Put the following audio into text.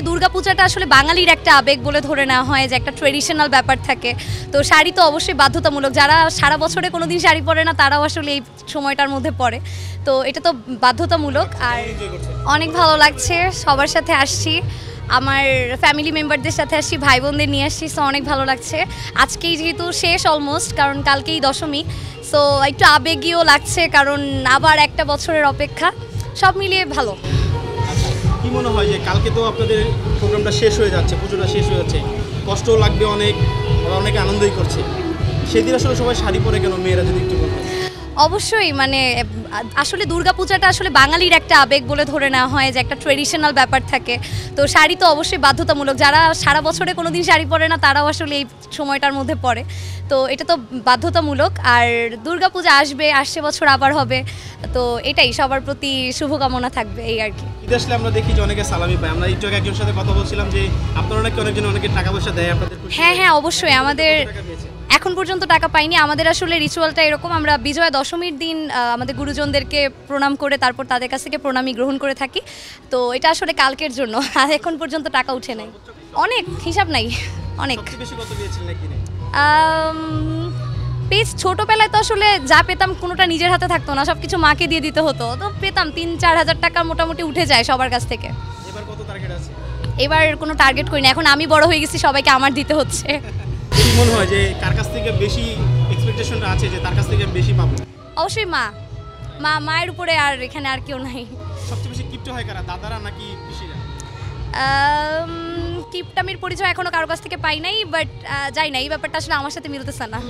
আসলে দুর্গাপূজাটা আসলে বাঙালির একটা আবেগ বলে ধরে নেওয়া হয়, যে একটা ট্রেডিশনাল ব্যাপার থাকে। তো শাড়ি তো অবশ্যই বাধ্যতামূলক, যারা সারা বছরে কোনোদিন শাড়ি পরে না তারাও আসলে এই সময়টার মধ্যে পরে, তো এটা তো বাধ্যতামূলক। আর অনেক ভালো লাগছে, সবার সাথে আসছি, আমার ফ্যামিলি মেম্বারদের সাথে আসছি, ভাই বোনদের নিয়ে আসছি, সো অনেক ভালো লাগছে। আজকেই যেহেতু শেষ অলমোস্ট, কারণ কালকেই দশমী, সো একটু আবেগীয় লাগছে, কারণ আবার একটা বছরের অপেক্ষা, সব মিলিয়ে ভালো। কি মনে হয় যে কালকে তো আপনাদের প্রোগ্রামটা শেষ হয়ে যাচ্ছে, পুজোটা শেষ হয়ে যাচ্ছে, কষ্টও লাগবে অনেক, আবার অনেকে আনন্দই করছে, সেদিন আসলে সবাই শাড়ি পরে কেন, মেয়েরা যদি একটু বলতেন? অবশ্যই মানে আসলে দুর্গাপূজাটা আসলে বাঙালির একটা আবেগ বলে ধরে নেওয়া হয়, যে একটা ট্রেডিশনাল ব্যাপার থাকে। তো শাড়ি তো অবশ্যই বাধ্যতামূলক, যারা সারা বছরে কোনোদিন শাড়ি পরে না তারাও আসলে এই সময়টার মধ্যে পড়ে, তো এটা তো বাধ্যতামূলক। আর দুর্গাপূজা আসছে বছর আবার হবে, তো এটাই সবার প্রতি শুভকামনা থাকবে, এই আর কি। ঈদে আসলে আমরা দেখি যে অনেকে সালামি পায়, আমরা একটু একজনের সাথে কথা বলছিলাম যে আপনারা নাকি অনেকে টাকা পয়সা দেয় আপনাদের। হ্যাঁ অবশ্যই, আমাদের এখন পর্যন্ত টাকা পাইনি। আমাদের আসলে রিচুয়ালটা এরকম, আমরা বিজয়া দশমীর দিন আমাদের গুরুজনদেরকে প্রণাম করে তারপর তাদের কাছ থেকে প্রণামী গ্রহণ করে থাকি, তো এটা আসলে কালকের জন্য, আর এখন পর্যন্ত টাকা উঠে নাই, অনেক হিসাব নাই, অনেক। পেজ ছোটোবেলায় তো আসলে যা পেতাম কোনোটা নিজের হাতে থাকতো না, সব কিছু মাকে দিয়ে দিতে হতো, তো পেতাম 3-4 হাজার টাকা মোটামুটি উঠে যায় সবার কাছ থেকে। এবার কোনো টার্গেট করি না, এখন আমি বড় হয়ে গেছি, সবাইকে আমার দিতে হচ্ছে। কি মনে হয় যে কার কাছ থেকে বেশি এক্সপেকটেশনটা আছে যে তার কাছ থেকে বেশি পাবো? অবশ্যই মায়ের উপরে, আর এখানে আর কেউ নাই। সবচেয়ে বেশি কিপ্ট হয় কারা, দাদারা নাকি পিসিরা? কিপটামির পরিচয় এখনো কারো কাছ থেকে পাই নাই, বাট যাই না, এই ব্যাপারটা আসলে আমার সাথে মিলতেছে না।